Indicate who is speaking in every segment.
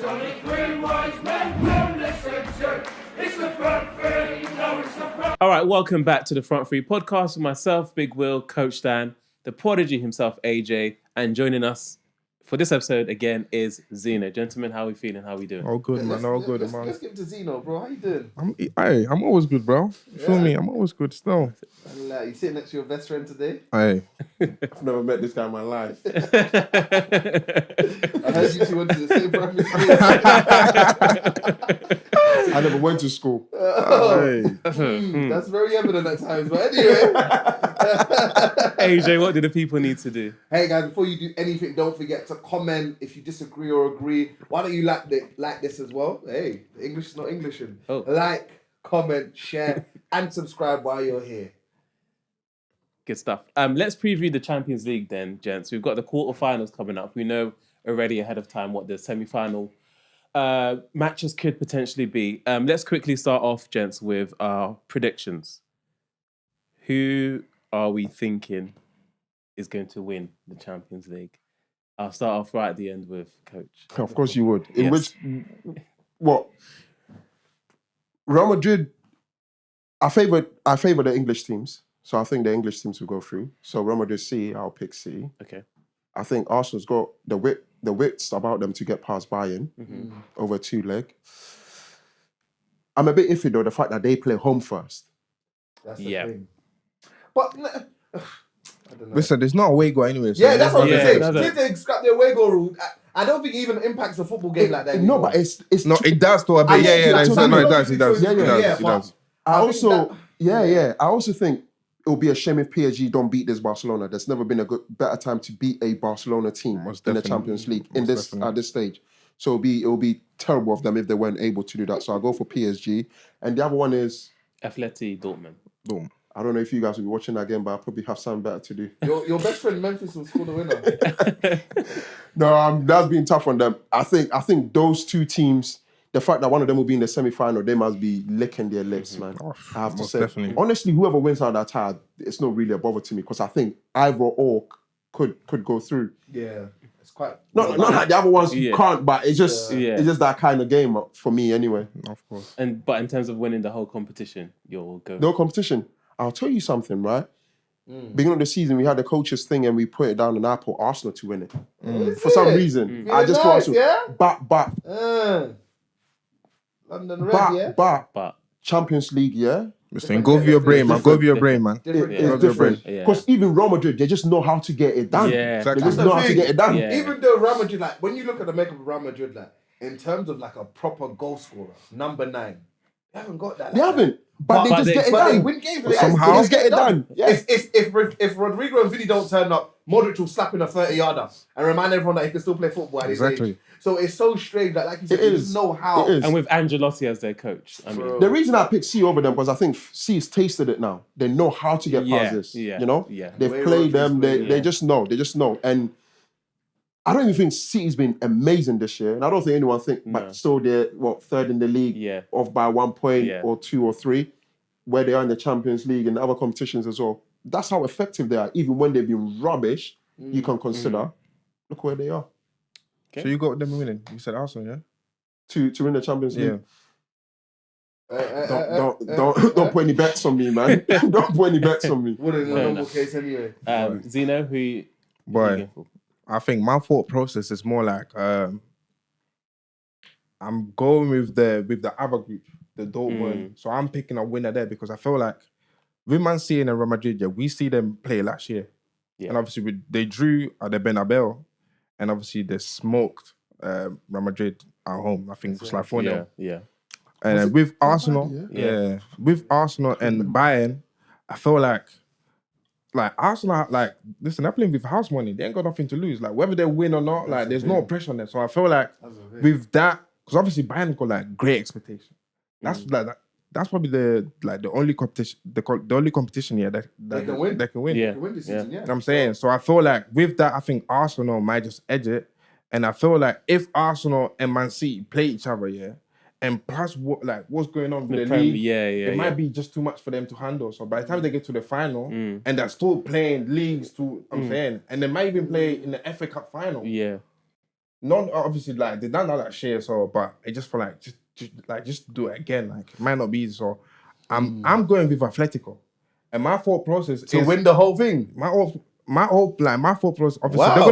Speaker 1: only three wise men will listen to. It's the front three, no, it's the front.
Speaker 2: All right, welcome back to the Front Three podcast with myself, Big Will, Coach Dan, the prodigy himself, AJ, and joining us for this episode again is Zeno. Gentlemen, how are we feeling? How are we doing?
Speaker 3: All good, man. All good, man.
Speaker 4: Let's get to Zeno, bro. How you doing?
Speaker 3: I'm always good, bro. You feel me? I'm always good still.
Speaker 4: You sitting next to your best friend today?
Speaker 3: Hey, I've never met this guy in my life.
Speaker 4: I heard you two went to the same primary school.
Speaker 3: I never went to school.
Speaker 4: That's very evident at times. But anyway.
Speaker 2: AJ, what do the people need to do?
Speaker 4: Hey, guys, before you do anything, don't forget to comment if you disagree or agree. Why don't you like this as well? Hey, the English is not Englishing.
Speaker 2: Oh.
Speaker 4: Like, comment, share, and subscribe while you're here.
Speaker 2: Good stuff. Let's preview the Champions League then, gents. We've got the quarterfinals coming up. We know already ahead of time what the semi-final matches could potentially be. Let's quickly start off, gents, with our predictions. Who are we thinking is going to win the Champions League? I'll start off right at the end with Coach.
Speaker 3: Of course you would. In
Speaker 2: Yes.
Speaker 3: what? Real Madrid, I favour the English teams. So I think the English teams will go through. So Real Madrid C, I'll pick C.
Speaker 2: Okay.
Speaker 3: I think Arsenal's got the wits about them to get past Bayern over two leg. I'm a bit iffy though, the fact that they play home first.
Speaker 4: That's the
Speaker 2: Yeah.
Speaker 4: thing. But, I don't know.
Speaker 3: Listen, there's not a way go anyway. So
Speaker 4: Yeah, that's what I'm
Speaker 2: Yeah,
Speaker 4: saying.
Speaker 2: that's it.
Speaker 4: Since they scrap their away goal rule, I don't think it even impacts the football game like that.
Speaker 3: No,
Speaker 4: anymore.
Speaker 3: but it's
Speaker 5: No, it does to a bit. Yeah,
Speaker 4: Yeah,
Speaker 5: it does.
Speaker 4: yeah, but
Speaker 3: I
Speaker 4: I
Speaker 3: also,
Speaker 4: think
Speaker 3: I also think it will be a shame if PSG don't beat this Barcelona. There's never been a better time to beat a Barcelona team
Speaker 5: Most
Speaker 3: in the
Speaker 5: definitely.
Speaker 3: Champions League
Speaker 5: Most
Speaker 3: at this stage. So it will be terrible of them if they weren't able to do that. So I'll go for PSG. And the other one is,
Speaker 2: Atleti Dortmund.
Speaker 5: Boom.
Speaker 3: I don't know if you guys will be watching that game, but I probably have something better to do.
Speaker 4: your best friend Memphis will score the winner.
Speaker 3: No, that's been tough on them. I think those two teams, the fact that one of them will be in the semi-final, they must be licking their lips, man. I have to
Speaker 5: most
Speaker 3: say.
Speaker 5: definitely.
Speaker 3: Honestly, whoever wins out of that tie, it's not really a bother to me because I think either or could go through.
Speaker 4: Yeah, it's quite.
Speaker 3: Not like the other ones
Speaker 2: Yeah.
Speaker 3: can't, but it's just
Speaker 2: Yeah.
Speaker 3: it's just that kind of game for me anyway.
Speaker 5: Of course.
Speaker 2: But in terms of winning the whole competition, you'll go.
Speaker 3: No competition. I'll tell you something, right? Beginning of the season, we had the coaches thing and we put it down and I put Arsenal to win it. For some reason. I just put Arsenal.
Speaker 4: Yeah?
Speaker 3: But
Speaker 4: London Red, yeah?
Speaker 2: But
Speaker 3: Champions League, yeah?
Speaker 5: Listen, go over your brain, man. Go over your brain, man.
Speaker 4: Different.
Speaker 2: Yeah.
Speaker 3: It's different.
Speaker 2: Yeah.
Speaker 3: Because even Real Madrid, they just know how to get it done.
Speaker 2: Yeah.
Speaker 3: They
Speaker 5: Exactly.
Speaker 3: just
Speaker 4: That's
Speaker 3: know
Speaker 4: the
Speaker 3: how to
Speaker 4: thing.
Speaker 3: get it done.
Speaker 2: Yeah.
Speaker 4: Even though Real Madrid, like, when you look at the makeup of Real Madrid, like, in terms of, like, a proper goal scorer, number 9, they haven't got that.
Speaker 3: They haven't. But they
Speaker 2: But
Speaker 3: just
Speaker 2: they-
Speaker 3: get it
Speaker 4: But they
Speaker 3: done.
Speaker 4: win games.
Speaker 3: They just get it done. Yeah.
Speaker 4: If Rodrigo and Vini don't turn up, Modric will slap in a 30-yarder and remind everyone that he can still play football at his
Speaker 5: Exactly.
Speaker 4: age. So it's so strange that, like you said,
Speaker 3: It
Speaker 4: you
Speaker 3: is.
Speaker 4: just know how.
Speaker 3: It is.
Speaker 2: and with Ancelotti as their coach, I mean,
Speaker 4: Bro.
Speaker 3: The reason I picked C over them was I think C has tasted it now. They know how to get past this.
Speaker 2: yeah,
Speaker 3: You know?
Speaker 2: yeah.
Speaker 3: They've
Speaker 4: The way
Speaker 3: played
Speaker 4: Rodri's
Speaker 3: them.
Speaker 4: played,
Speaker 3: They just know. They just know. And I don't even think City's been amazing this year. And I don't think anyone but still they're third in the league,
Speaker 2: Yeah.
Speaker 3: off by 1 point
Speaker 2: Yeah.
Speaker 3: or 2 or 3, where they are in the Champions League and other competitions as well. That's how effective they are. Even when they've been rubbish, you can consider. Look where they are
Speaker 2: Okay.
Speaker 5: So you got them winning. You said Arsenal, yeah?
Speaker 3: to win the Champions League.
Speaker 5: Yeah.
Speaker 3: Don't put any bets on me, man. Don't put any bets on me.
Speaker 4: Wouldn't in a
Speaker 2: Fair
Speaker 4: normal
Speaker 2: enough.
Speaker 4: case anyway.
Speaker 2: Zeno, who you
Speaker 5: Boy,
Speaker 2: going for?
Speaker 5: I think my thought process is more like I'm going with the other group, the Dortmund. So I'm picking a winner there because I feel like with Man City and Real Madrid, yeah, we see them play last year.
Speaker 2: Yeah.
Speaker 5: And obviously they drew at the Bernabeu and obviously they smoked Real Madrid at home. I think it was like 4-0.
Speaker 2: Yeah.
Speaker 5: And with Arsenal,
Speaker 2: Yeah.
Speaker 5: with Arsenal and Bayern, I feel like Arsenal, listen, they're playing with house money. They ain't got nothing to lose. Like whether they win or not, there's no pressure on them. So I feel like with that, because obviously Bayern got great expectation. That's that's probably the only competition, the only competition that
Speaker 4: They can win.
Speaker 5: They can win.
Speaker 2: Yeah.
Speaker 4: They can win this season, yeah.
Speaker 5: You know what I'm saying? So I feel like with that, I think Arsenal might just edge it. And I feel like if Arsenal and Man City play each other, yeah, and plus what's going on with the
Speaker 2: Prem-
Speaker 5: league,
Speaker 2: yeah,
Speaker 5: it might be just too much for them to handle. So by the time they get to the final, and they're still playing leagues, I'm saying, and they might even play in the FA Cup final.
Speaker 2: Yeah.
Speaker 5: obviously like they done that like shit so, but I just feel like just do it again. Like it might not be easy. So I'm going with Atletico, and my thought process
Speaker 4: To
Speaker 5: is
Speaker 4: win the whole thing.
Speaker 5: my thought process. Obviously,
Speaker 4: Wow.
Speaker 5: they're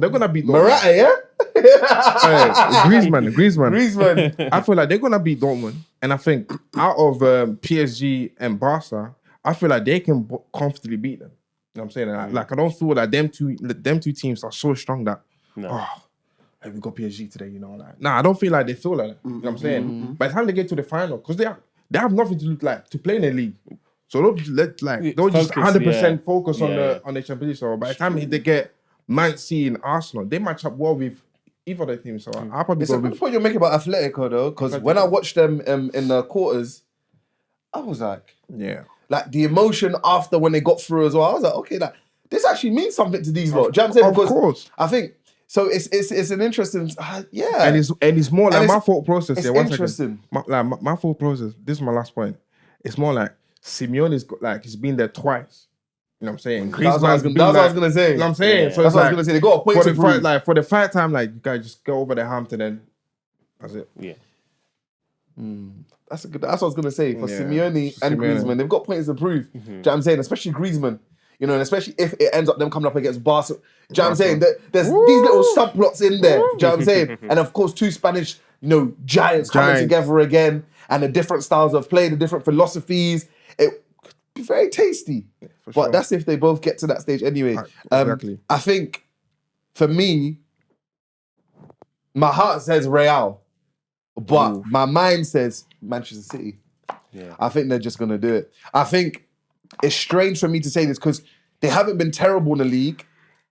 Speaker 5: gonna be Dortmund.
Speaker 4: Morata, yeah?
Speaker 5: Hey, Griezmann.
Speaker 4: Griezmann.
Speaker 5: I feel like they're gonna beat Dortmund, and I think out of PSG and Barca, I feel like they can comfortably beat them. You know what I'm saying? Like I don't feel like them two teams are so strong that hey, we got PSG today. You know, like I don't feel like they feel like that. You know what I'm saying? By the time they get to the final, because they have nothing to look like to play in the league. So they'll just 100% focus on the Champions League. So by the time they get Man City and Arsenal, they match up well with either of the teams. So I'll probably
Speaker 4: It's
Speaker 5: go
Speaker 4: a good
Speaker 5: with
Speaker 4: point you're making about Atletico though, because when I watched them in the quarters, I was like the emotion after when they got through as well. I was like, okay, like this actually means something to these lot. Do you know what I'm saying?
Speaker 5: Of course.
Speaker 4: I think so. It's an interesting,
Speaker 5: And it's more like my thought process.
Speaker 4: It's
Speaker 5: interesting.
Speaker 4: interesting.
Speaker 5: My thought process. This is my last point. It's more like Simeone's he's been there twice. You know what I'm saying?
Speaker 4: That's what I was gonna say.
Speaker 5: You know what I'm saying? So
Speaker 4: That's
Speaker 5: it's
Speaker 4: what I was gonna say. They got a point to prove.
Speaker 5: for the fight time, like you guys just go over the hump and then that's it.
Speaker 2: Yeah.
Speaker 4: That's what I was gonna say. For Simeone and
Speaker 5: Simeone.
Speaker 4: Griezmann, they've got points to prove. Do you know what I'm saying? Especially Griezmann. You know, and especially if it ends up them coming up against Barca. Do you know what I'm saying? There's these little subplots in there. Do you know what I'm saying? And of course, two Spanish, giants coming together again, and the different styles of play, the different philosophies. It could be very tasty. But
Speaker 5: sure.
Speaker 4: that's if they both get to that stage anyway.
Speaker 5: Exactly.
Speaker 4: I think, for me, my heart says Real, but my mind says Manchester City.
Speaker 2: Yeah.
Speaker 4: I think they're just going to do it. I think it's strange for me to say this because they haven't been terrible in the league,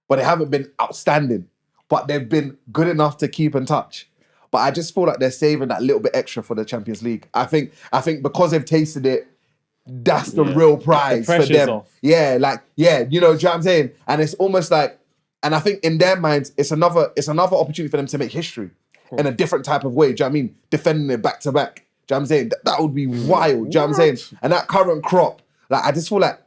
Speaker 4: but they haven't been outstanding. But they've been good enough to keep in touch. But I just feel like they're saving that little bit extra for the Champions League. I think because they've tasted it, that's the real prize for them.
Speaker 2: Off.
Speaker 4: You know what I'm saying? And it's almost like, and I think in their minds, it's another opportunity for them to make history in a different type of way. Do you know what I mean? Defending it back to back. Do you know what I'm saying? That would be wild. Do you know what I'm saying? And that current crop, like I just feel like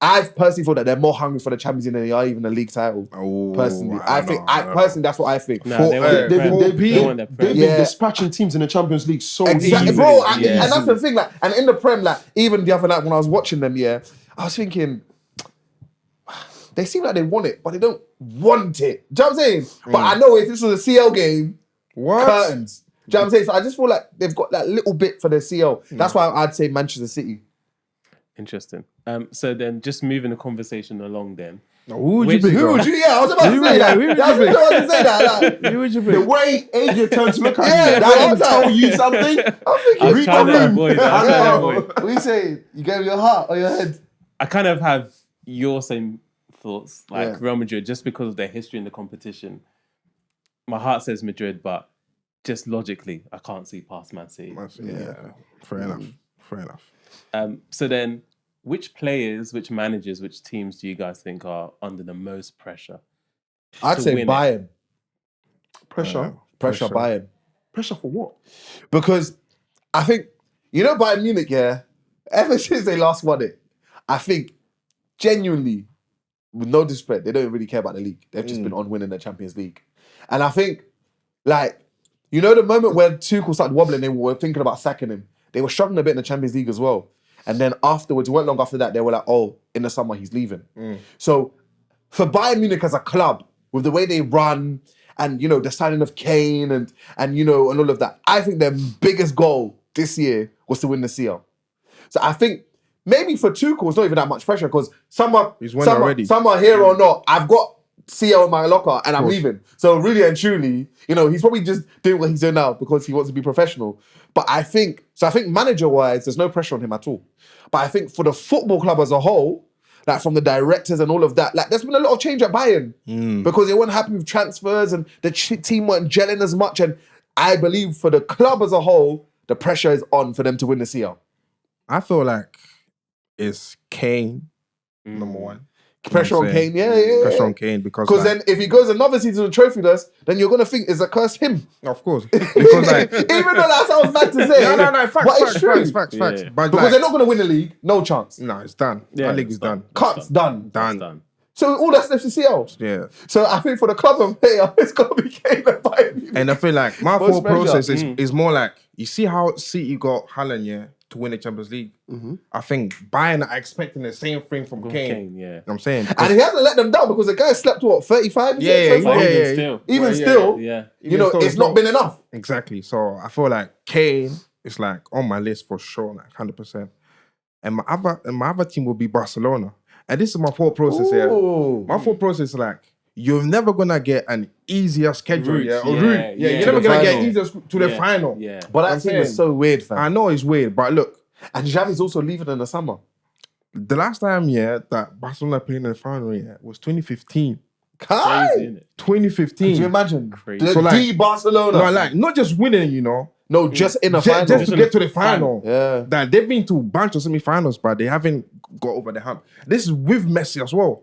Speaker 4: I personally feel that they're more hungry for the Champions League than they are even the league title. Personally, personally that's what I think.
Speaker 3: They've been dispatching teams in the Champions League so
Speaker 4: Exactly,
Speaker 3: easily.
Speaker 4: bro. And that's the thing. Like, and in the Prem, like even the other night when I was watching them, I was thinking they seem like they want it, but they don't want it. Do you know what I'm saying? But I know if this was a CL game, curtains. Do you know what I'm saying? So I just feel like they've got that little bit for their CL. That's why I'd say Manchester City.
Speaker 2: Interesting. So then, just moving the conversation along, then.
Speaker 5: Who would you pick?
Speaker 4: Who would you? Yeah, I was about to say that. I was about to say that. Like,
Speaker 5: Who would you pick?
Speaker 3: The way Adrian turned to look at
Speaker 4: Yeah,
Speaker 3: you,
Speaker 4: bro,
Speaker 3: that
Speaker 4: I'm
Speaker 3: didn't tell you something.
Speaker 4: I'm thinking,
Speaker 2: I was trying to avoid that.
Speaker 4: what are you saying? You gave your heart or your head?
Speaker 2: I kind of have your same thoughts, like
Speaker 4: Yeah.
Speaker 2: Real Madrid, just because of their history in the competition. My heart says Madrid, but just logically, I can't see past Man City.
Speaker 5: Yeah. Fair enough.
Speaker 2: So then, which players, which managers, which teams do you guys think are under the most pressure?
Speaker 4: I'd
Speaker 2: to
Speaker 4: say
Speaker 2: win it?
Speaker 4: Bayern.
Speaker 3: Pressure.
Speaker 4: Pressure, Bayern.
Speaker 3: Pressure for what?
Speaker 4: Because I think, Bayern Munich, ever since they last won it, I think genuinely, with no disrespect, they don't really care about the league. They've just been on winning the Champions League. And I think, the moment where Tuchel started wobbling, they were thinking about sacking him. They were struggling a bit in the Champions League as well. And then afterwards, it weren't long after that, they were like, oh, in the summer, he's leaving. So for Bayern Munich as a club, with the way they run and, the signing of Kane and all of that, I think their biggest goal this year was to win the CL. So I think maybe for Tuchel, it's not even that much pressure because some are here or not, I've got CL in my locker and I'm leaving. So really and truly, he's probably just doing what he's doing now because he wants to be professional. But I think manager-wise, there's no pressure on him at all. But I think for the football club as a whole, like from the directors and all of that, like there's been a lot of change at Bayern because they weren't happy with transfers and the team weren't gelling as much. And I believe for the club as a whole, the pressure is on for them to win the CL.
Speaker 5: I feel like it's Kane, number one.
Speaker 4: Pressure on Kane,
Speaker 5: Pressure on Kane because
Speaker 4: then if he goes another season with trophyless, then you're gonna think is a curse him.
Speaker 5: Of course, because
Speaker 4: even though that sounds bad to say.
Speaker 5: no, facts.
Speaker 4: But because they're not gonna win the league, no chance.
Speaker 5: No, it's done.
Speaker 2: Yeah,
Speaker 5: That league is
Speaker 2: it's done.
Speaker 5: done.
Speaker 4: Cup's done.
Speaker 5: Done.
Speaker 4: So all that's left is CL.
Speaker 5: Yeah.
Speaker 4: So I think for the club and player, it's got to be Kane and Bayern Munich.
Speaker 5: And I feel like my
Speaker 4: Most
Speaker 5: thought
Speaker 4: pressure.
Speaker 5: process is more like, you see how City got Haaland, yeah, to win the Champions League. I think Bayern are expecting the same thing from Kane.
Speaker 2: Kane, yeah.
Speaker 5: You know what I'm saying?
Speaker 4: And he hasn't let them down because the guy slept, what, 35?
Speaker 5: Yeah, yeah,
Speaker 2: But
Speaker 5: yeah.
Speaker 2: even still.
Speaker 4: Even still,
Speaker 2: Yeah.
Speaker 4: you know,
Speaker 5: still,
Speaker 4: it's not been enough.
Speaker 5: Exactly. So I feel like Kane is like on my list for sure, like 100%. And my other team will be Barcelona. And this is my thought process here.
Speaker 4: Ooh.
Speaker 5: My thought process is like, you're never gonna get an easier schedule,
Speaker 2: Route,
Speaker 5: yeah, or
Speaker 2: yeah,
Speaker 5: route. Yeah,
Speaker 2: yeah.
Speaker 5: you're
Speaker 2: To
Speaker 5: never
Speaker 4: the
Speaker 5: gonna get
Speaker 4: final.
Speaker 5: easier to the
Speaker 2: Yeah,
Speaker 5: final.
Speaker 2: Yeah.
Speaker 4: But that
Speaker 5: I'm
Speaker 4: team is
Speaker 5: saying-
Speaker 4: so weird, fam.
Speaker 5: I know it's weird, but look,
Speaker 4: And Xavi's also leaving in the summer.
Speaker 5: the last time, yeah, that Barcelona played in the final, yeah, was 2015.
Speaker 4: Kai!
Speaker 2: Crazy, innit?
Speaker 5: 2015.
Speaker 4: Do you imagine?
Speaker 2: Crazy.
Speaker 4: The
Speaker 5: So, like-
Speaker 4: D Barcelona.
Speaker 5: No, like not just winning, you know,
Speaker 4: No, just in the final.
Speaker 5: just to get to the final.
Speaker 4: Yeah.
Speaker 5: That they've been to a bunch of semi-finals, but they haven't got over the hump. This is with Messi as well.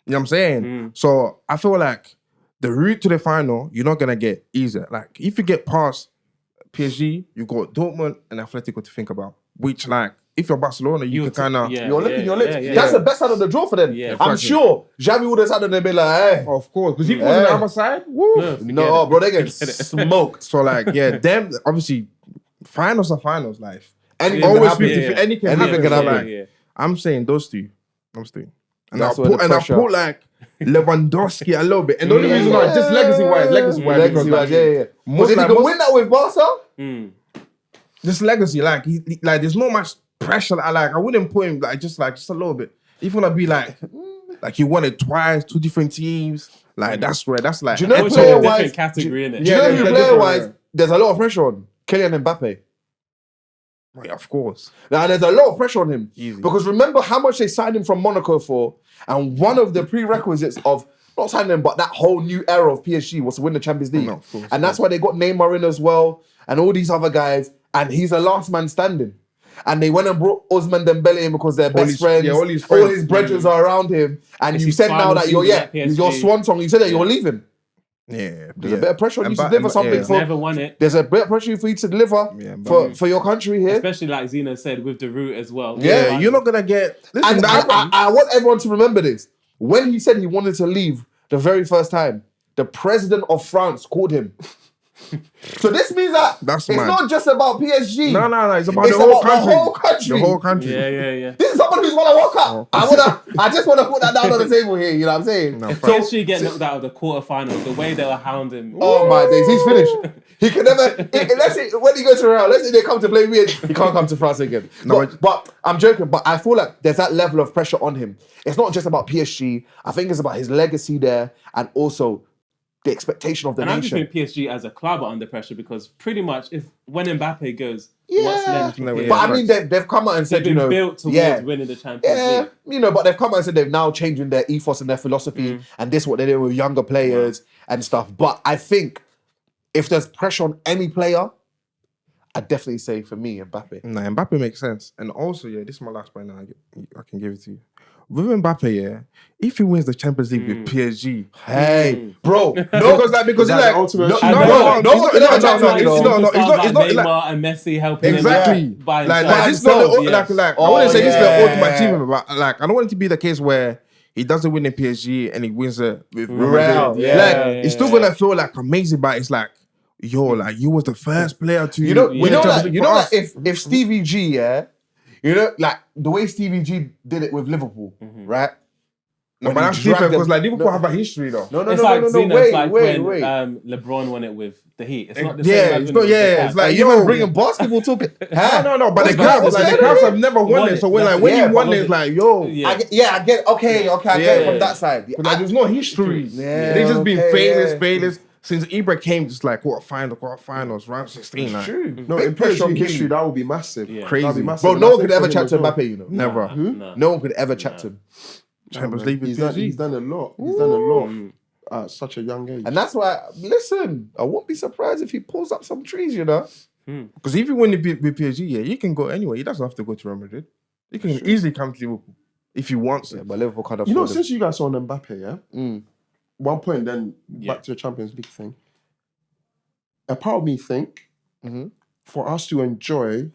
Speaker 5: You know what I'm saying? So I feel like the route to the final, you're not gonna get easier. Like if you get past PSG, you got Dortmund and Atletico to think about. Which, like, if you're Barcelona, you can kind of.
Speaker 2: yeah.
Speaker 4: You're licking your lips.
Speaker 2: yeah, yeah.
Speaker 4: That's the best side of the draw for them.
Speaker 2: Yeah,
Speaker 4: I'm
Speaker 5: exactly.
Speaker 4: sure Xavi would have sat on and been like, hey.
Speaker 5: Of course, because if it was on the
Speaker 4: Yeah.
Speaker 5: other side, woo.
Speaker 2: No, forget
Speaker 4: No,
Speaker 2: it.
Speaker 4: bro, they get smoked.
Speaker 5: So like, yeah, them obviously finals are finals, life.
Speaker 4: Anything
Speaker 5: Always
Speaker 4: can happen.
Speaker 5: 50,
Speaker 2: Yeah.
Speaker 5: anything
Speaker 4: Anything
Speaker 5: happens.
Speaker 4: can
Speaker 5: So,
Speaker 4: happen.
Speaker 5: like, I'm saying those two. And
Speaker 4: That's
Speaker 5: I
Speaker 4: where the
Speaker 5: put
Speaker 4: pressure-
Speaker 5: like Lewandowski a little bit. And the only reason why, just legacy-wise, because,
Speaker 4: Legacy-wise,
Speaker 5: like,
Speaker 4: yeah.
Speaker 5: most
Speaker 4: Because if
Speaker 5: like-
Speaker 4: you can
Speaker 5: most-
Speaker 4: win that with Barca,
Speaker 5: This legacy, like, like, there's not much pressure. I wouldn't put him just a little bit. If you wanna be like he won it twice, two different teams. Like that's like.
Speaker 4: Do you know
Speaker 2: Which is
Speaker 4: player
Speaker 2: a
Speaker 4: wise?
Speaker 2: different category, innit?
Speaker 4: Do you know
Speaker 5: Yeah,
Speaker 4: who
Speaker 5: they're
Speaker 4: player
Speaker 5: different,
Speaker 4: wise?
Speaker 5: yeah.
Speaker 4: There's a lot of pressure on Kylian Mbappe.
Speaker 5: Yeah, of course.
Speaker 4: Now there's a lot of pressure on him
Speaker 5: Easy.
Speaker 4: because remember how much they signed him from Monaco for, and one of the prerequisites of not signing him, but that whole new era of PSG was to win the Champions League,
Speaker 5: No, of course,
Speaker 4: and that's why they got Neymar in as well, and all these other guys, and he's the last man standing. And they went and brought Ousmane Dembele in because they're best
Speaker 5: his-
Speaker 4: friends.
Speaker 5: yeah, all his
Speaker 4: All
Speaker 5: friends.
Speaker 4: his brethren are around him, and
Speaker 2: It's
Speaker 4: you
Speaker 2: his
Speaker 4: said now
Speaker 2: final
Speaker 4: that you're
Speaker 2: season at PSG.
Speaker 4: your swan song. You said that you're leaving.
Speaker 5: Yeah.
Speaker 4: There's a bit of pressure on you to
Speaker 5: Mba-
Speaker 4: deliver
Speaker 5: Mba-
Speaker 4: something
Speaker 5: yeah.
Speaker 4: for.
Speaker 2: Never won it.
Speaker 4: There's a bit of pressure for you to deliver
Speaker 5: Yeah, but-
Speaker 4: for your country here.
Speaker 2: Especially like Zeno said, with the route as well.
Speaker 4: Yeah,
Speaker 5: Yeah, you're not gonna get. Listen,
Speaker 4: And I want everyone to remember this. When he said he wanted to leave the very first time, the president of France called him. So this means that
Speaker 5: That's
Speaker 4: it's
Speaker 5: mad.
Speaker 4: not just about PSG.
Speaker 5: no, it's about
Speaker 4: It's
Speaker 5: the whole
Speaker 4: about the
Speaker 5: country.
Speaker 4: whole country.
Speaker 5: The whole country.
Speaker 2: Yeah.
Speaker 4: This is someone who's gonna walk up. I just wanna put that down on the table here. You know what I'm saying?
Speaker 5: No,
Speaker 2: If
Speaker 5: fact.
Speaker 2: PSG get knocked out of the quarterfinals, the way they were hounding.
Speaker 4: Oh my days, he's finished. He can never. Let's say when he goes to Real, let's say they come to play me, he can't come to France again.
Speaker 5: No,
Speaker 4: But I'm joking. But I feel like there's that level of pressure on him. It's not just about PSG. I think it's about his legacy there, and also the expectation of the
Speaker 2: And I just
Speaker 4: nation.
Speaker 2: think PSG as a club are under pressure because pretty much when Mbappe goes,
Speaker 4: Yeah.
Speaker 2: what's next?
Speaker 5: No,
Speaker 2: for
Speaker 5: yeah.
Speaker 4: But
Speaker 2: PSG?
Speaker 4: I mean, they've come out and
Speaker 2: They've
Speaker 4: said,
Speaker 2: been built towards winning the Champions
Speaker 4: yeah,
Speaker 2: League.
Speaker 4: you know, but they've come out and said they've now changing their ethos and their philosophy, and this is what they're doing with younger players and stuff. But I think if there's pressure on any player, I'd definitely say for me, Mbappe.
Speaker 5: Nah, Mbappe makes sense. And also, yeah, this is my last point now. I can give it to you. With Mbappe, yeah, if he wins the Champions League with PSG,
Speaker 4: Hey, bro, no,
Speaker 5: because
Speaker 3: That's
Speaker 5: like
Speaker 3: the ultimate
Speaker 4: no,
Speaker 3: achievement.
Speaker 4: no one can ever chat to him, you know.
Speaker 5: it's not like
Speaker 2: Neymar and Messi helping
Speaker 5: exactly
Speaker 2: him by
Speaker 5: like
Speaker 2: himself.
Speaker 5: this is not the,
Speaker 2: Yes.
Speaker 5: like I
Speaker 4: Oh,
Speaker 5: wouldn't say this is
Speaker 4: yeah.
Speaker 5: the ultimate achievement, but like I don't want it to be the case where he doesn't win in PSG and he wins it with Real
Speaker 4: Real,
Speaker 5: Madrid.
Speaker 4: yeah.
Speaker 5: Like
Speaker 2: Yeah.
Speaker 5: it's still gonna feel like amazing, but it's like yo, like you was the first player to
Speaker 4: You know,
Speaker 5: win
Speaker 4: you
Speaker 5: the
Speaker 4: know
Speaker 5: Champions
Speaker 4: that
Speaker 5: League
Speaker 4: you
Speaker 5: for
Speaker 4: know
Speaker 5: us.
Speaker 4: that if Stevie G, yeah, you know, like the way Stevie G did it with Liverpool, right?
Speaker 5: No,
Speaker 4: When
Speaker 5: but
Speaker 4: he
Speaker 5: that's
Speaker 4: dragged
Speaker 5: different because
Speaker 4: them-
Speaker 5: like Liverpool have a history though.
Speaker 4: No,
Speaker 2: It's like Zeno, it's like when
Speaker 4: wait.
Speaker 2: LeBron won it with the Heat. It's not the same.
Speaker 5: Yeah,
Speaker 2: as
Speaker 5: it's
Speaker 2: winning
Speaker 5: not.
Speaker 2: with the
Speaker 5: Yeah,
Speaker 2: Cavs.
Speaker 5: it's like
Speaker 4: You
Speaker 5: yo,
Speaker 4: man bringing basketball talking.
Speaker 5: no, but the
Speaker 4: What's that?
Speaker 5: Cavs, like the Cavs have never won it. So when
Speaker 2: That's-
Speaker 5: when
Speaker 2: yeah,
Speaker 5: you won
Speaker 2: but
Speaker 5: it, it's like yo,
Speaker 2: Yeah.
Speaker 4: I get. Okay, I get it from that side.
Speaker 5: But like, there's no history.
Speaker 4: Yeah,
Speaker 5: They just been
Speaker 4: okay,
Speaker 5: famous since Ibra came. Just like quarterfinals, round 16. Like,
Speaker 4: True.
Speaker 3: No,
Speaker 4: Big
Speaker 3: in
Speaker 4: pressure on
Speaker 3: PSG history,
Speaker 4: King.
Speaker 3: that would be massive.
Speaker 2: Yeah.
Speaker 5: Crazy.
Speaker 3: That'd be massive.
Speaker 4: Bro,
Speaker 3: And
Speaker 4: no
Speaker 3: I
Speaker 4: one
Speaker 3: think
Speaker 4: could ever
Speaker 3: for him
Speaker 4: chat
Speaker 3: as
Speaker 4: to
Speaker 3: well.
Speaker 4: Mbappe, you know.
Speaker 5: never.
Speaker 2: No.
Speaker 4: No one could ever chat to him.
Speaker 5: Champions League with
Speaker 3: He's done
Speaker 5: PSG.
Speaker 3: a lot. He's done a lot at such a young age.
Speaker 4: And that's why, listen, I won't be surprised if he pulls up some trees, you know.
Speaker 5: Because if you win with PSG, yeah, you can go anywhere. He doesn't have to go to Real Madrid. He can easily come to Liverpool if he wants it.
Speaker 4: But Liverpool can't afford
Speaker 3: You know,
Speaker 4: him.
Speaker 3: since you guys saw Mbappe, yeah, one point, then
Speaker 2: Yeah.
Speaker 3: back to the Champions League thing. A part of me think for us to enjoy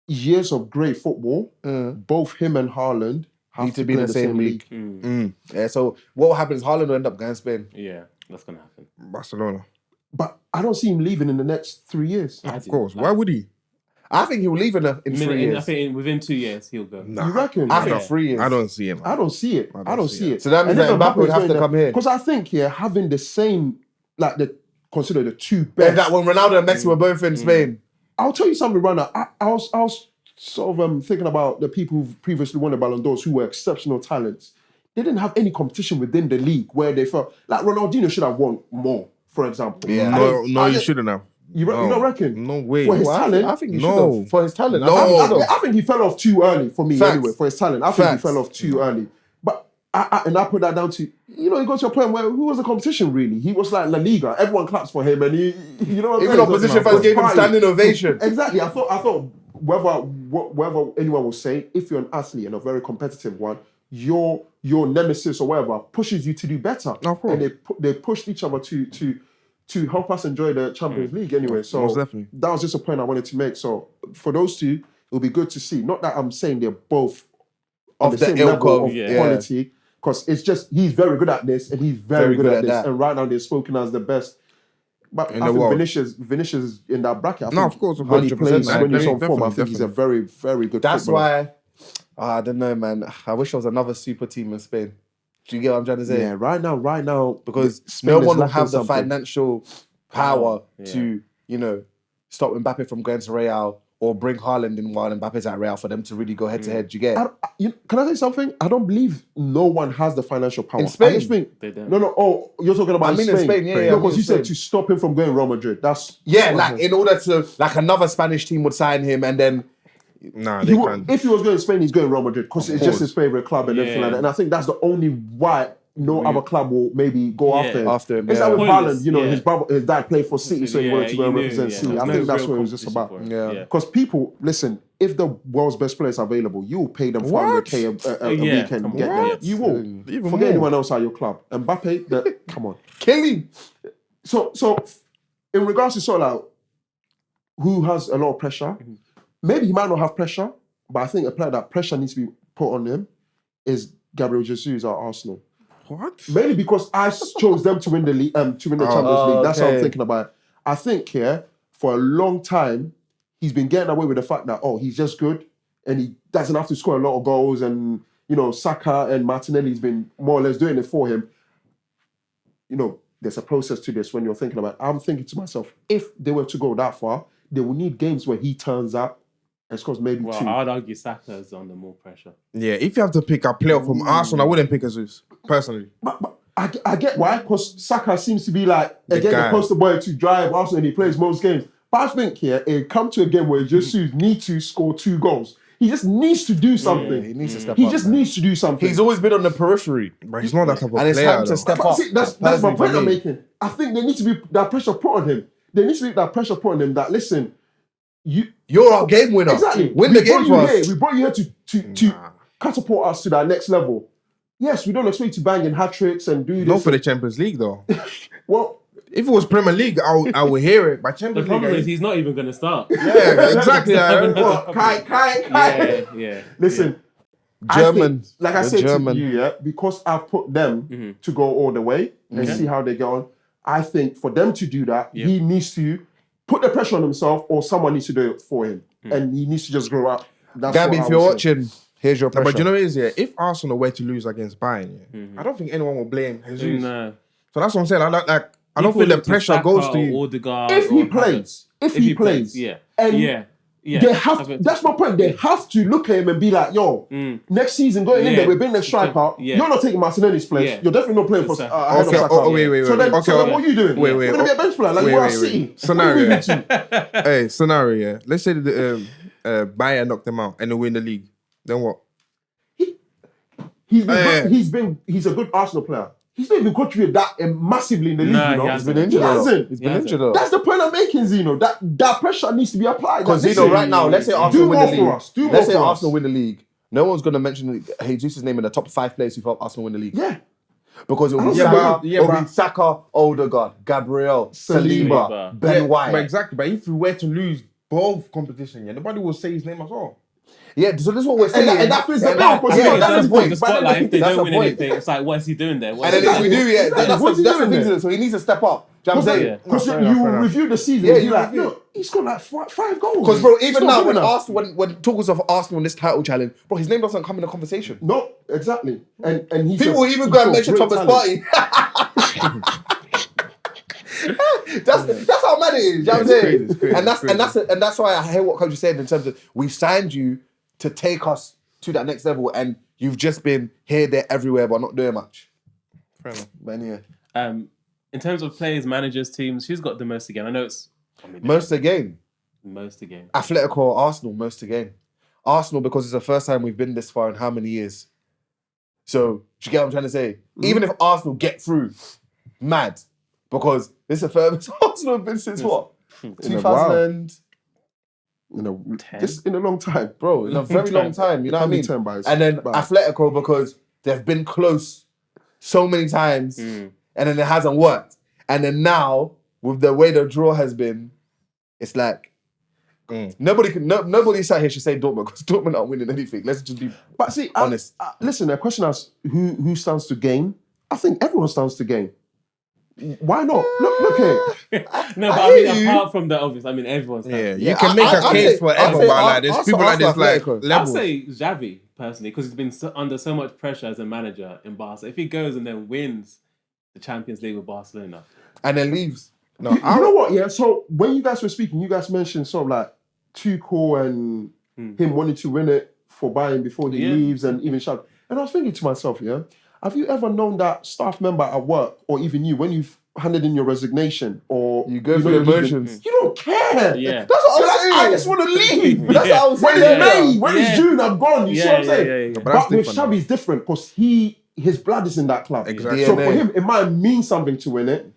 Speaker 3: years of great football, both him and Haaland have
Speaker 4: Need to be in the same league. Yeah, so what will happen is Haaland will end up going Spain.
Speaker 2: Yeah, that's gonna happen.
Speaker 5: Barcelona.
Speaker 3: But I don't see him leaving in the next 3 years.
Speaker 5: Of course. Why would he?
Speaker 4: I think he'll leave in 3 years.
Speaker 2: I think within 2 years he'll go.
Speaker 5: Nah,
Speaker 3: You reckon?
Speaker 4: I think 3 years.
Speaker 5: I don't see him.
Speaker 3: I don't see it. I don't see it.
Speaker 4: So that means that Mbappe would have to come here.
Speaker 3: Because I think having the same, like consider the two
Speaker 4: Yeah,
Speaker 3: best.
Speaker 4: that when Ronaldo and Messi were both in Spain.
Speaker 3: I'll tell you something, Runner. I was sort of thinking about the people who've previously won the Ballon d'Ors who were exceptional talents. They didn't have any competition within the league where they felt like Ronaldinho should have won more, for example.
Speaker 4: Yeah.
Speaker 5: No, you shouldn't have.
Speaker 3: You don't reckon?
Speaker 5: No way.
Speaker 3: For his
Speaker 4: Well,
Speaker 3: talent,
Speaker 4: I think he
Speaker 5: No.
Speaker 4: should have. For his talent.
Speaker 5: No.
Speaker 3: I think he fell off too early for me
Speaker 4: Facts.
Speaker 3: anyway. For his talent, I think
Speaker 4: Facts.
Speaker 3: he fell off too early. But I put that down to it got to a point where who was the competition really? He was like La Liga. Everyone claps for him, and he, you know what I'm
Speaker 4: Even
Speaker 3: saying?
Speaker 4: opposition fans gave him standing ovation.
Speaker 3: Exactly. I thought whether anyone will say, if you're an athlete and a very competitive one, your nemesis or whatever pushes you to do better.
Speaker 5: Of course.
Speaker 3: And they pushed each other to help us enjoy the Champions League anyway. So
Speaker 5: Most definitely.
Speaker 3: that was just a point I wanted to make. So for those two, it'll be good to see. Not that I'm saying they're both on
Speaker 4: Of
Speaker 3: the
Speaker 4: the
Speaker 3: same
Speaker 4: ilk
Speaker 3: level
Speaker 4: of-
Speaker 3: of
Speaker 4: yeah.
Speaker 3: quality, because it's just he's very good at this and he's very good at this.
Speaker 4: that.
Speaker 3: And right now they're spoken as the best. But
Speaker 5: In
Speaker 3: I
Speaker 5: the
Speaker 3: think
Speaker 5: world.
Speaker 3: Vinicius in that bracket. I
Speaker 5: No,
Speaker 3: think
Speaker 5: of course,
Speaker 3: when he
Speaker 5: 100%.
Speaker 3: plays,
Speaker 5: I
Speaker 3: when he's
Speaker 5: agree.
Speaker 3: on form, I
Speaker 5: Definitely,
Speaker 3: think he's a very, very good
Speaker 4: That's
Speaker 3: footballer.
Speaker 4: why, I don't know, man. I wish there was another super team in Spain. Do you get what I'm trying to say?
Speaker 3: Yeah, right now,
Speaker 4: Because
Speaker 3: Spain
Speaker 4: no
Speaker 3: is
Speaker 4: one will
Speaker 3: lacking
Speaker 4: have the
Speaker 3: something.
Speaker 4: financial power
Speaker 2: Yeah.
Speaker 4: to, stop Mbappe from going to Real or bring Haaland in while Mbappe's at Real for them to really go head to head. Do you get it?
Speaker 3: Can I say something? I don't believe no one has the financial power.
Speaker 4: In Spain?
Speaker 3: I just think
Speaker 2: They don't.
Speaker 3: No. Oh, you're talking about
Speaker 4: I mean in Spain, yeah, yeah, I
Speaker 3: No,
Speaker 4: mean
Speaker 3: because
Speaker 4: in
Speaker 3: you said
Speaker 4: Spain.
Speaker 3: to stop him from going Real Madrid. That's
Speaker 4: Yeah, like in order to, like another Spanish team would sign him and then,
Speaker 5: Nah,
Speaker 3: He
Speaker 5: they
Speaker 3: will-
Speaker 5: can't.
Speaker 3: if he was going to Spain, he's going Real Madrid because it's just his favorite club and everything
Speaker 2: Yeah.
Speaker 3: like that. And I think that's the only why no other club will maybe go
Speaker 2: Yeah.
Speaker 3: after him.
Speaker 4: After him,
Speaker 3: It's
Speaker 4: yeah.
Speaker 3: like with
Speaker 2: Pointless,
Speaker 3: Haaland,
Speaker 2: yeah.
Speaker 3: his dad played for City, so he wanted to go and
Speaker 2: you
Speaker 3: represent
Speaker 2: knew,
Speaker 3: City.
Speaker 2: yeah.
Speaker 3: I
Speaker 2: There's
Speaker 3: think
Speaker 2: no
Speaker 3: that's
Speaker 2: real
Speaker 3: what it was just
Speaker 2: competition
Speaker 3: about.
Speaker 2: for him.
Speaker 4: Yeah.
Speaker 3: Because people, listen, if the world's best players are available, you will pay them 400k a
Speaker 2: Yeah,
Speaker 3: weekend
Speaker 2: come
Speaker 3: to
Speaker 2: on.
Speaker 3: get them.
Speaker 2: What?
Speaker 3: You will.
Speaker 5: Even
Speaker 3: Forget
Speaker 5: more.
Speaker 3: anyone else at your club. Mbappe, come on.
Speaker 4: kill him.
Speaker 3: So in regards to sort of like who has a lot of pressure, maybe he might not have pressure, but I think a player that pressure needs to be put on him is Gabriel Jesus at Arsenal.
Speaker 5: What?
Speaker 3: Mainly because I chose them to win the league, to win the Champions League. That's how I'm
Speaker 4: okay.
Speaker 3: thinking about it. I think for a long time he's been getting away with the fact that he's just good and he doesn't have to score a lot of goals, and Saka and Martinelli's been more or less doing it for him. There's a process to this when you're thinking about it. I'm thinking to myself, if they were to go that far, they will need games where he turns up and scores maybe
Speaker 2: Well,
Speaker 3: two.
Speaker 2: I'd argue Saka is under more pressure.
Speaker 5: Yeah, if you have to pick a player from Arsenal, I wouldn't pick Jesus, personally.
Speaker 3: But I get why, because Saka seems to be like, again,
Speaker 5: guy.
Speaker 3: the poster boy to drive Arsenal and he plays most games. But I think it come to a game where Jesus needs to score 2 goals. He just needs to do something.
Speaker 4: He needs to step
Speaker 3: He
Speaker 4: up.
Speaker 3: just
Speaker 4: man.
Speaker 3: needs to do something.
Speaker 4: He's always been on the periphery.
Speaker 5: But he's not that type of
Speaker 4: And it's
Speaker 5: player.
Speaker 4: time to
Speaker 5: though.
Speaker 4: step
Speaker 3: But
Speaker 4: up.
Speaker 3: see, that's my
Speaker 4: Personally,
Speaker 3: point
Speaker 4: for
Speaker 3: I'm
Speaker 4: me.
Speaker 3: making. I think there needs to be that pressure put on him. There needs to be that pressure put on him that, listen,
Speaker 4: You're our game winner.
Speaker 3: exactly.
Speaker 4: Win
Speaker 3: we
Speaker 4: the game
Speaker 3: brought
Speaker 4: for
Speaker 3: you
Speaker 4: us.
Speaker 3: here. We brought you here to catapult us to that next level. Yes, we don't expect you to bang in hat tricks and do this.
Speaker 5: Not for the Champions League, though.
Speaker 3: Well,
Speaker 5: If it was Premier League, I would hear it. But
Speaker 2: The
Speaker 5: Champions
Speaker 2: problem
Speaker 5: League,
Speaker 2: is he's not even going to start.
Speaker 5: yeah, exactly.
Speaker 3: what? Kai.
Speaker 2: Yeah.
Speaker 3: Listen,
Speaker 4: German.
Speaker 3: like I
Speaker 4: We're
Speaker 3: said
Speaker 4: German.
Speaker 3: to you, because I've put them to go all the way and see how they get on. I think for them to do that, he needs to put the pressure on himself, or someone needs to do it for him, and he needs to just grow up. That's
Speaker 4: Gabby,
Speaker 3: what
Speaker 4: if
Speaker 3: I
Speaker 4: you're
Speaker 3: would say.
Speaker 4: watching, here's your pressure.
Speaker 5: But you know what it is, yeah? If Arsenal were to lose against Bayern, I don't think anyone will blame Jesus.
Speaker 2: No.
Speaker 5: So that's what I'm saying. I don't think the pressure goes to you.
Speaker 3: If he plays, if he plays,
Speaker 2: yeah.
Speaker 3: and
Speaker 2: Yeah.
Speaker 3: they have. That's my point. They have to look at him and be like, "Yo, next season going in
Speaker 2: Yeah.
Speaker 3: there, we're being the striker.
Speaker 2: Yeah.
Speaker 3: You're not taking Martinelli's place.
Speaker 2: Yeah.
Speaker 3: You're definitely not playing for
Speaker 2: Exactly.
Speaker 3: ahead of
Speaker 5: Okay,
Speaker 3: Saka.
Speaker 5: wait.
Speaker 3: So then,
Speaker 5: Okay,
Speaker 3: what are you doing?
Speaker 5: wait.
Speaker 3: You're gonna be a bench player, like
Speaker 5: Wait,
Speaker 3: you are
Speaker 5: wait,
Speaker 3: City.
Speaker 5: wait. Scenario. Hey, scenario, yeah. Let's say that Bayern knocked them out and they win the league. Then what?
Speaker 3: He's a good Arsenal player. He's not even contributed that massively in the league.
Speaker 2: Nah,
Speaker 3: You know?
Speaker 2: he
Speaker 4: He's been
Speaker 2: hasn't.
Speaker 4: injured.
Speaker 3: He hasn't.
Speaker 4: He's been
Speaker 2: He
Speaker 4: injured. though.
Speaker 3: That's the point I'm making, Zeno. That pressure needs to be applied.
Speaker 4: Because
Speaker 3: Like,
Speaker 4: you know,
Speaker 3: listen,
Speaker 4: right now, let's say
Speaker 3: do
Speaker 4: Arsenal win
Speaker 3: more
Speaker 4: the
Speaker 3: for
Speaker 4: league.
Speaker 3: us. Do more
Speaker 4: Let's say
Speaker 3: for us.
Speaker 4: Arsenal win the league. No one's going to mention Jesus' name in the top 5 players who helped Arsenal win the league.
Speaker 3: Yeah.
Speaker 4: Because it'll be
Speaker 3: Yeah,
Speaker 4: Saka,
Speaker 3: but-
Speaker 4: it'll be Saka, Odegaard, Gabriel, Saliba, Ben White.
Speaker 5: But exactly. But if we were to lose both competition, yeah, nobody will say his name at all.
Speaker 4: Yeah, so this is what we're saying.
Speaker 3: And that fits the
Speaker 4: And
Speaker 3: bill,
Speaker 4: that-
Speaker 3: because
Speaker 4: yeah,
Speaker 3: he
Speaker 4: that's
Speaker 3: doesn't
Speaker 4: the
Speaker 2: put
Speaker 4: point.
Speaker 2: the spotlight. If they
Speaker 4: That's
Speaker 2: don't
Speaker 4: the
Speaker 2: win
Speaker 4: point.
Speaker 2: anything, it's like, what's he doing there?
Speaker 4: And then if we do, that's
Speaker 3: What's he
Speaker 4: the
Speaker 3: doing
Speaker 4: thing.
Speaker 3: there?
Speaker 4: So he needs to step up. Do you know what I'm saying?
Speaker 3: Because
Speaker 5: fair
Speaker 3: you
Speaker 5: enough,
Speaker 3: will
Speaker 5: fair enough.
Speaker 3: review the season.
Speaker 4: Yeah,
Speaker 3: and be
Speaker 4: you
Speaker 3: like,
Speaker 4: review.
Speaker 3: look, he scored like 5 goals.
Speaker 4: Because bro,
Speaker 3: It's
Speaker 4: even
Speaker 3: not
Speaker 4: now
Speaker 3: good
Speaker 4: when
Speaker 3: enough.
Speaker 4: Arsenal, when talks of Arsenal in this title challenge, bro, his name doesn't come in the conversation.
Speaker 3: No, exactly. And he's
Speaker 4: People even go and mention Thomas Partey. That's how mad it is. You know what I'm saying?
Speaker 5: it's crazy,
Speaker 4: And that's why I hear what Coach is saying in terms of we signed you to take us to that next level, and you've just been here, there, everywhere, but not doing much.
Speaker 5: Fair enough.
Speaker 4: But anyway,
Speaker 2: In terms of players, managers, teams, who's got the most again? I know it's
Speaker 4: most of the game.
Speaker 2: most again.
Speaker 4: Atletico or Arsenal, most of the game. Arsenal, because it's the first time we've been this far in how many years? So, do you get what I'm trying to say? Even if Arsenal get through, mad. Because this is the furthest Arsenal have been since what?
Speaker 3: In a
Speaker 4: 2000,
Speaker 3: just in a long time.
Speaker 4: bro, in a very long time. You know what I
Speaker 3: Can't be
Speaker 4: mean?
Speaker 3: turned by
Speaker 4: And then
Speaker 3: by-
Speaker 4: Atletico, because they've been close so many times, and then it hasn't worked. And then now, with the way the draw has been, it's like nobody sat here should say Dortmund, because Dortmund aren't winning anything. Let's just be
Speaker 3: But see,
Speaker 4: honest.
Speaker 3: Listen, the question is who stands to gain? I think everyone stands to gain. Why not? Look here.
Speaker 2: No, but
Speaker 4: I
Speaker 2: I mean,
Speaker 4: hear you.
Speaker 2: apart from the obvious, I mean, everyone's.
Speaker 5: Yeah,
Speaker 4: Yeah,
Speaker 5: you can make a
Speaker 4: I'd
Speaker 5: case
Speaker 4: say-
Speaker 5: forever,
Speaker 4: I'd
Speaker 5: but
Speaker 4: say
Speaker 5: like there's
Speaker 4: Arsenal,
Speaker 5: people like this like
Speaker 4: Atletico.
Speaker 2: I'd
Speaker 5: levels.
Speaker 2: say Xavi personally, because he's been under so much pressure as a manager in Barca. If he goes and then wins the Champions League with Barcelona,
Speaker 4: And then leaves.
Speaker 5: No,
Speaker 3: You know what? Yeah. So when you guys were speaking, you guys mentioned sort of like Tuchel and him wanting to win it for Bayern before he
Speaker 2: Yeah.
Speaker 3: leaves, and even Xavi. And I was thinking to myself, yeah, have you ever known that staff member at work, or even you, when you've handed in your resignation, or
Speaker 4: You go
Speaker 3: know
Speaker 4: through
Speaker 3: you're leaving,
Speaker 4: emotions.
Speaker 3: you don't care.
Speaker 2: Yeah.
Speaker 4: That's what
Speaker 3: You're
Speaker 4: I'm
Speaker 3: like,
Speaker 4: saying.
Speaker 3: I just want to leave.
Speaker 4: That's what I was
Speaker 3: When
Speaker 4: saying.
Speaker 3: it's May, when it's
Speaker 2: Yeah.
Speaker 3: June, I'm gone. You see what I'm saying?
Speaker 5: But
Speaker 3: But,
Speaker 5: that's
Speaker 3: with
Speaker 5: different,
Speaker 3: Xavi, it's different because his blood is in that club.
Speaker 5: Exactly.
Speaker 3: So
Speaker 4: DNA.
Speaker 3: for him, it might mean something to win it.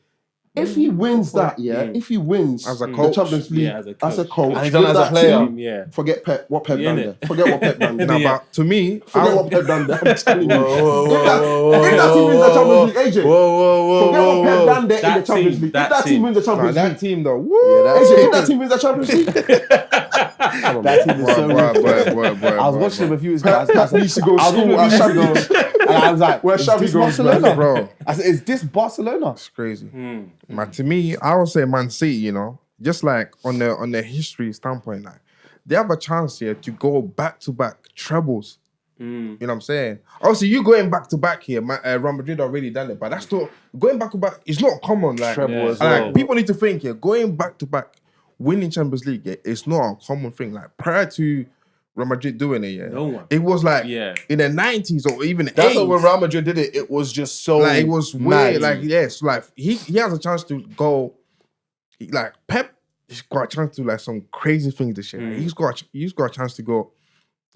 Speaker 3: If he wins that, if he wins
Speaker 5: As a
Speaker 3: the
Speaker 5: coach.
Speaker 3: Champions League
Speaker 2: Yeah,
Speaker 3: as a coach,
Speaker 4: And he's done
Speaker 3: with
Speaker 4: as a
Speaker 3: that
Speaker 4: player.
Speaker 3: team,
Speaker 2: yeah.
Speaker 3: forget Pep. What Pep
Speaker 2: Yeah,
Speaker 3: done
Speaker 2: innit?
Speaker 3: there? Forget what Pep done there.
Speaker 5: No,
Speaker 2: Yeah.
Speaker 5: but to me,
Speaker 3: Forget what Pep done there. I'm telling you.
Speaker 4: whoa,
Speaker 3: If that
Speaker 4: whoa,
Speaker 3: team wins the Champions League, AJ,
Speaker 4: whoa,
Speaker 3: forget what Pep done there in
Speaker 2: That
Speaker 3: the Champions
Speaker 2: team,
Speaker 3: League. If
Speaker 2: that
Speaker 3: that team
Speaker 2: team.
Speaker 3: wins the Champions
Speaker 5: that
Speaker 3: League,
Speaker 5: team though, woo!
Speaker 4: that's
Speaker 3: AJ,
Speaker 4: it.
Speaker 3: if that team wins the Champions League,
Speaker 4: That team is so good. I was watching him a few weeks ago.
Speaker 3: Pep needs to go
Speaker 4: I was
Speaker 3: school
Speaker 4: watching
Speaker 3: at
Speaker 4: a few
Speaker 3: Xavi.
Speaker 4: weeks ago, and I was like,
Speaker 3: Where
Speaker 4: is
Speaker 3: Xavi
Speaker 4: this
Speaker 3: goes,
Speaker 4: Barcelona?
Speaker 5: bro.
Speaker 4: I said, is this Barcelona?
Speaker 5: It's crazy. Man, to me, I would say Man City, you know, just like on the history standpoint, like they have a chance here to go back to back trebles. You know what I'm saying? Obviously, you going back to back here, Real Madrid already done it, but that's not going back to back. It's not common. Like,
Speaker 4: Treble as
Speaker 5: like
Speaker 4: well.
Speaker 5: people need to think here, going back to back, winning Champions League, it's not a common thing. Like prior to Real Madrid doing it,
Speaker 2: No one.
Speaker 5: it was like
Speaker 2: Yeah.
Speaker 5: in the 90s or even
Speaker 4: That's
Speaker 5: 80s.
Speaker 4: what when Real Madrid did it, it was just so
Speaker 5: Like it was
Speaker 4: mad.
Speaker 5: weird. Like yes, like he has a chance to go. Like Pep, he's got a chance to do like some crazy things this year. Like, he's got a chance to go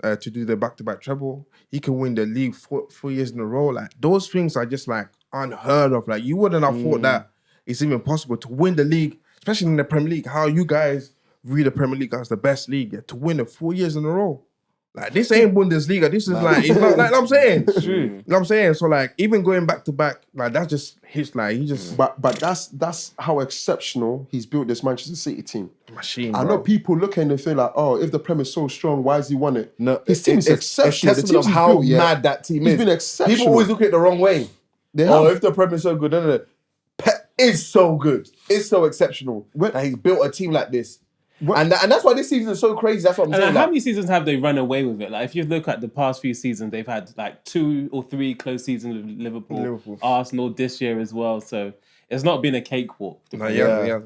Speaker 5: to do the back-to-back treble. He can win the league 4 years in a row. Like those things are just like unheard of. Like you wouldn't have thought that it's even possible to win the league, especially in the Premier League. How you guys view the Premier League as the best league, to win it 4 years in a row. Like this ain't Bundesliga. This is like it's not like I'm saying. True. You know what I'm saying? So like even going back to back, like that's just his like he just
Speaker 3: But that's how exceptional he's built this Manchester City team.
Speaker 5: machine.
Speaker 3: I know people look and they feel like, oh, if the Prem is so strong, why has he won it?
Speaker 4: No,
Speaker 3: his team is
Speaker 4: it's
Speaker 3: exceptional. The
Speaker 4: testament
Speaker 3: team
Speaker 4: of
Speaker 3: he's
Speaker 4: how
Speaker 3: built, yeah,
Speaker 4: mad that team
Speaker 3: he's
Speaker 4: is.
Speaker 3: been exceptional.
Speaker 4: People always look at it the wrong way.
Speaker 3: They
Speaker 4: Oh,
Speaker 3: have.
Speaker 4: if the Prem is so good, no. Pep is so good. It's so exceptional that he's built a team like this. And that's why this season is so crazy. That's what I'm
Speaker 2: And
Speaker 4: saying.
Speaker 2: how
Speaker 4: Like,
Speaker 2: many seasons have they run away with it? Like, if you look at the past few seasons, they've had like 2 or 3 close seasons with Liverpool, Arsenal this year as well. So it's not been a cakewalk.
Speaker 5: yeah.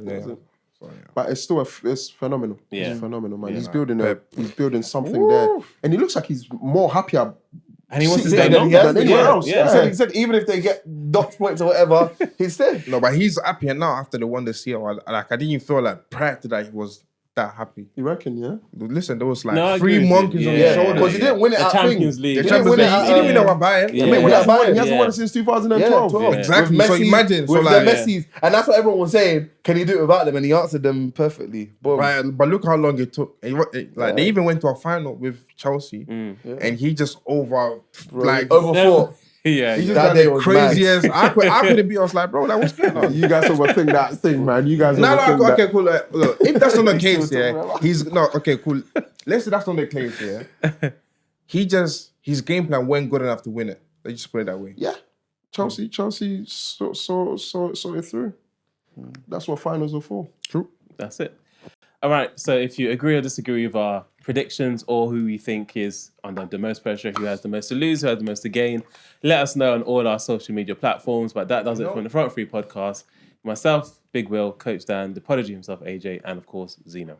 Speaker 3: But it's still it's phenomenal.
Speaker 2: Yeah.
Speaker 3: It's phenomenal, man.
Speaker 2: Yeah.
Speaker 3: He's building something there, and he looks like he's more happier.
Speaker 2: And he wants to
Speaker 3: City
Speaker 2: stay
Speaker 3: than
Speaker 2: longer.
Speaker 3: he has than anyone else.
Speaker 2: Yeah.
Speaker 4: he said even if they get dot points or whatever, he's there.
Speaker 5: No, but he's happier now after the one this year. Like I didn't even feel like prior to that he was that happy.
Speaker 3: You reckon? Yeah.
Speaker 5: Listen, there was like
Speaker 2: No, I agree
Speaker 5: 3
Speaker 2: with you.
Speaker 5: monkeys on
Speaker 2: Yeah.
Speaker 5: his shoulders.
Speaker 4: Because he didn't win it
Speaker 2: The
Speaker 4: at
Speaker 2: Champions
Speaker 4: thing.
Speaker 2: League.
Speaker 5: The
Speaker 4: He
Speaker 5: Champions
Speaker 4: didn't win
Speaker 5: League,
Speaker 4: it at,
Speaker 5: he didn't win it with Bayern.
Speaker 2: Yeah.
Speaker 5: I mean,
Speaker 3: He
Speaker 5: with
Speaker 3: hasn't
Speaker 5: that
Speaker 3: won. He
Speaker 5: Bayern.
Speaker 3: hasn't won it since 2012.
Speaker 4: 12.
Speaker 5: Exactly.
Speaker 4: With
Speaker 5: So
Speaker 4: Messi,
Speaker 5: imagine, so
Speaker 4: with
Speaker 5: like-
Speaker 4: the Messis, and that's what everyone was saying. Can he do it without them? And he answered them perfectly. Boom.
Speaker 5: But look how long it took. Like they even went to a final with Chelsea, and he just overfought.
Speaker 2: Yeah,
Speaker 5: He just
Speaker 4: That
Speaker 5: got
Speaker 4: day
Speaker 5: the
Speaker 4: was
Speaker 5: craziest. I couldn't be. I was like, bro, like, what's going on?
Speaker 3: You guys overthink that thing, man. You guys
Speaker 5: No,
Speaker 3: overthink
Speaker 5: no,
Speaker 3: that.
Speaker 5: okay, cool. Look, if that's not the
Speaker 3: See
Speaker 5: case,
Speaker 3: what I'm
Speaker 5: yeah,
Speaker 3: talking about?
Speaker 5: he's no okay, cool. Let's say that's not the case, yeah. His game plan wasn't good enough to win it. Let's just put it that way.
Speaker 3: Yeah, Chelsea saw it through. That's what finals are for.
Speaker 5: True.
Speaker 2: That's it. All right. So if you agree or disagree with our predictions or who you think is under the most pressure, who has the most to lose, who has the most to gain, let us know on all our social media platforms. But that does it from the Front Three podcast. Myself, Big Will, Coach Dan, the prodigy himself, AJ, and of course, Zeno.